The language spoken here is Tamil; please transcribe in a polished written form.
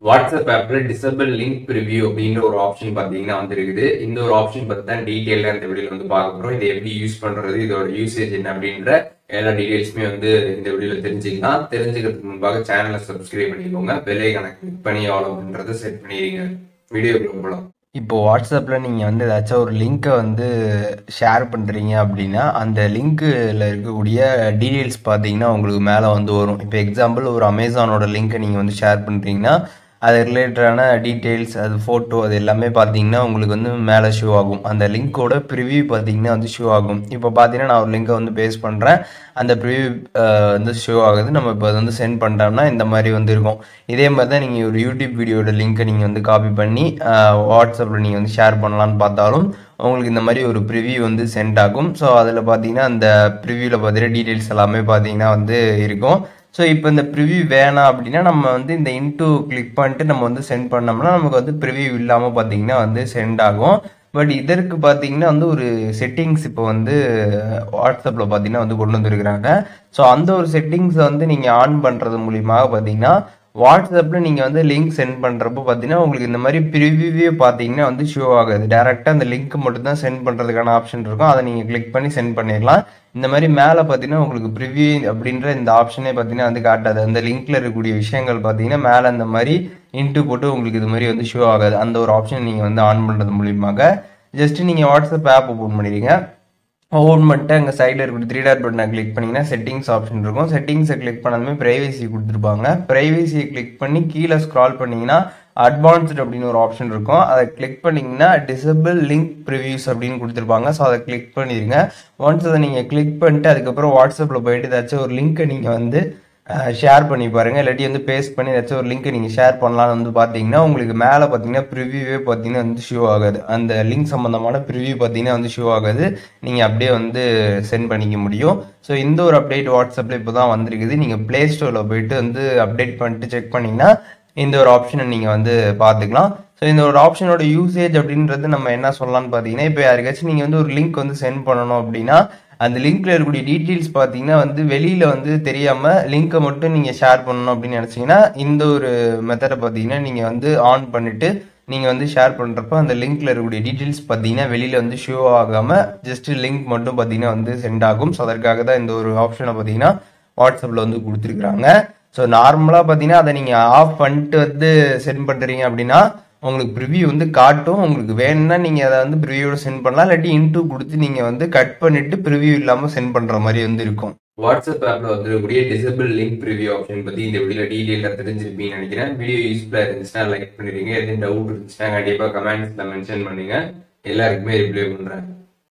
வாட்ஸ்அப் ஆப்ல டிசபிள் லிங்க் ப்ரிவ்யூ அப்படின்ற ஒரு ஆப்ஷன் பார்த்தீங்கன்னா வந்துருக்குது. இந்த ஒரு ஆப்ஷன் பத்தி தான் டீட்டெயிலாக இந்த வீடியோல வந்து பார்க்க போறோம். இதை எப்படி யூஸ் பண்றது, இதோட யூசேஜ் என்ன அப்படின்ற எல்லா டீடைல்ஸுமே வந்து இந்த வீடியோல தெரிஞ்சுக்கலாம். தெரிஞ்சுக்கிறதுக்கு முன்பாக சேனலை சப்ஸ்கிரைப் பண்ணிக்கோங்க, பெல் ஐகானை கிளிக் பண்ணி ஆல் அப்படின்றத செட் பண்ணிடுங்க. வீடியோக்குள்ள போகலாம். இப்போ வாட்ஸ்அப்பில் நீங்கள் வந்து ஏதாச்சும் ஒரு லிங்க்கை வந்து ஷேர் பண்ணுறீங்க அப்படின்னா அந்த லிங்க்கில் இருக்கக்கூடிய டீட்டெயில்ஸ் பார்த்தீங்கன்னா உங்களுக்கு மேலே வந்து வரும். இப்போ எக்ஸாம்பிள் ஒரு அமேசானோட லிங்க்கை நீங்கள் வந்து ஷேர் பண்ணுறீங்கன்னா அது ரிலேட்டடான டீட்டெயில்ஸ், அது ஃபோட்டோ, அது எல்லாமே பார்த்தீங்கன்னா உங்களுக்கு வந்து மேலே ஷோ ஆகும். அந்த லிங்க்கோட ப்ரிவ்யூ பார்த்தீங்கன்னா வந்து ஷோ ஆகும். இப்போ பார்த்தீங்கன்னா நான் ஒரு லிங்க்கை வந்து பேஸ்ட் பண்ணுறேன், அந்த ப்ரிவ்யூ வந்து ஷோ ஆகுது. நம்ம இப்போ அதை வந்து சென்ட் பண்ணுறோம்னா இந்த மாதிரி வந்து இருக்கும். இதே மாதிரி தான் நீங்கள் ஒரு யூடியூப் வீடியோட லிங்க்கை நீங்கள் வந்து காப்பி பண்ணி வாட்ஸ்அப்பில் நீங்கள் வந்து ஷேர் பண்ணலான்னு பார்த்தாலும் உங்களுக்கு இந்த மாதிரி ஒரு ப்ரிவ்யூ வந்து சென்ட் ஆகும். ஸோ அதில் பார்த்தீங்கன்னா அந்த ப்ரிவ்யூவில் பார்த்தீங்கன்னா டீட்டெயில்ஸ் எல்லாமே பார்த்தீங்கன்னா வந்து இருக்கும். ஸோ இப்போ இந்த ப்ரிவ்யூ வேணாம் அப்படின்னா நம்ம வந்து இந்த இன்டூ கிளிக் பண்ணிட்டு நம்ம வந்து சென்ட் பண்ணோம்னா நமக்கு வந்து ப்ரிவ்யூ இல்லாமல் பார்த்தீங்கன்னா வந்து சென்ட் ஆகும். பட் இதற்கு பார்த்தீங்கன்னா வந்து ஒரு செட்டிங்ஸ் இப்போ வந்து வாட்ஸ்அப்பில் பார்த்தீங்கன்னா வந்து கொண்டு வந்துருக்குறாங்க. ஸோ அந்த ஒரு செட்டிங்ஸை வந்து நீங்கள் ஆன் பண்ணுறது மூலியமாக பார்த்தீங்கன்னா வாட்ஸ்அப்பில் நீங்கள் வந்து லிங்க் சென்ட் பண்ணுறப்போ பார்த்தீங்கன்னா உங்களுக்கு இந்த மாதிரி ப்ரிவ்யூவே பார்த்தீங்கன்னா வந்து ஷோ ஆகாது. டேரெக்டாக அந்த லிங்க் மட்டும் தான் சென்ட் பண்ணுறதுக்கான ஆப்ஷன் இருக்கும். அதை நீங்கள் கிளிக் பண்ணி சென்ட் பண்ணிடலாம். இந்த மாதிரி மேலே பார்த்தீங்கன்னா உங்களுக்கு ப்ரிவ்யூ அப்படின்ற இந்த ஆப்ஷனே பார்த்தீங்கன்னா வந்து காட்டாது. அந்த லிங்க்ல இருக்கக்கூடிய விஷயங்கள் பார்த்தீங்கன்னா மேலே அந்த மாதிரி இன்ட்டு போட்டு உங்களுக்கு இது மாதிரி வந்து ஷோ ஆகாது. அந்த ஒரு ஆப்ஷன் நீங்கள் வந்து ஆன் பண்ணுறது மூலியமாக ஜஸ்ட் நீங்கள் வாட்ஸ்அப் ஆப் ஓப்பன் பண்ணிடுங்க. ஓப்பன் பண்ணிட்டு அங்கே சைடில் இருக்கக்கூடிய 3 டாட் பட்டனை கிளிக் பண்ணிங்கன்னா செட்டிங்ஸ் ஆப்ஷன் இருக்கும். செட்டிங்ஸை கிளிக் பண்ணாலுமே ப்ரைவசி கொடுத்துருப்பாங்க. ப்ரைவசியை கிளிக் பண்ணி கீழே ஸ்க்ரால் பண்ணிங்கன்னா அட்வான்ஸ்டு அப்படின்னு ஒரு ஆப்ஷன் இருக்கும். அதை கிளிக் பண்ணிங்கன்னா டிசபிள் லிங்க் ப்ரிவ்யூஸ் அப்படின்னு கொடுத்துருப்பாங்க. ஸோ அதை கிளிக் பண்ணிடுங்க. ஒன்ஸ் அதை நீங்கள் கிளிக் பண்ணிட்டு அதுக்கப்புறம் வாட்ஸ்அப்பில் போயிட்டு ஏதாச்சும் ஒரு லிங்க்கை நீங்கள் வந்து ஷேர் பண்ணி பாருங்கள். இல்லாட்டி வந்து பேஸ்ட் பண்ணி ஏதாச்சும் ஒரு லிங்க்கை நீங்கள் ஷேர் பண்ணலான்னு வந்து பார்த்தீங்கன்னா உங்களுக்கு மேலே பார்த்தீங்கன்னா ப்ரிவ்யூவே பார்த்தீங்கன்னா வந்து ஷோ ஆகாது. அந்த லிங்க் சம்மந்தமான ப்ரிவ்யூ பார்த்தீங்கன்னா வந்து ஷோ ஆகாது. நீங்கள் அப்படியே வந்து சென்ட் பண்ணிக்க முடியும். ஸோ இந்த ஒரு அப்டேட் வாட்ஸ்அப்பில் இப்போ தான் வந்திருக்குது. நீங்கள் ப்ளே ஸ்டோரில் போயிட்டு வந்து அப்டேட் பண்ணிட்டு செக் பண்ணிங்கன்னா இந்த ஒரு ஆப்ஷனை நீங்கள் வந்து பார்த்துக்கலாம். ஸோ இந்த ஒரு ஆப்ஷனோட யூசேஜ் அப்படின்றது நம்ம என்ன சொல்லலாம்னு பார்த்தீங்கன்னா, இப்போ யாருக்காச்சும் நீங்கள் வந்து ஒரு லிங்க் வந்து சென்ட் பண்ணணும் அப்படின்னா அந்த லிங்க்ல இருக்கக்கூடிய டீட்டெயில்ஸ் பார்த்தீங்கன்னா வந்து வெளியில் வந்து தெரியாமல் லிங்க்கை மட்டும் நீங்கள் ஷேர் பண்ணணும் அப்படின்னு நினச்சிங்கன்னா இந்த ஒரு மெத்தடை பார்த்தீங்கன்னா நீங்கள் வந்து ஆன் பண்ணிவிட்டு நீங்கள் வந்து ஷேர் பண்ணுறப்ப அந்த லிங்க்ல இருக்கக்கூடிய டீட்டெயில்ஸ் பார்த்தீங்கன்னா வெளியில் வந்து ஷோ ஆகாமல் ஜஸ்ட் லிங்க் மட்டும் பார்த்தீங்கன்னா வந்து சென்ட் ஆகும். ஸோ அதற்காக தான் இந்த ஒரு ஆப்ஷனை பார்த்தீங்கன்னா வாட்ஸ்அப்பில் வந்து கொடுத்துருக்குறாங்க. ஸோ நார்மலாக பார்த்தீங்கன்னா அதை நீங்கள் ஆஃப் பண்ணிட்டு வந்து சென்ட் பண்ணுறீங்க அப்படின்னா உங்களுக்கு ப்ரிவ்யூ வந்து காட்டும். உங்களுக்கு வேணும்னா நீங்கள் அதை வந்து ப்ரிவ்யூவோட சென்ட் பண்ணலாம். இல்லாட்டி இன்டூ கொடுத்து நீங்கள் வந்து கட் பண்ணிட்டு ப்ரிவ்யூ இல்லாமல் சென்ட் பண்ணுற மாதிரி வந்து இருக்கும். வாட்ஸ்அப் ஆப்ல வந்துருக்கக்கூடிய டிசபிள் லிங்க் ப்ரிவ்யூ ஆப்ஷன் பத்தி இந்த வீடியோல டீடைலா தெரிஞ்சிருப்பீங்கன்னு நினைக்கிறேன். வீடியோ யூஸ்ஃபுல்லா இருந்துச்சுன்னா லைக் பண்ணிடுங்க. எதுவும் டவுட் இருந்துச்சுன்னா கண்டிப்பா கமெண்ட்ஸ்ல மென்ஷன் பண்ணுங்க. எல்லாருக்குமே ரிப்ளை பண்றேன்.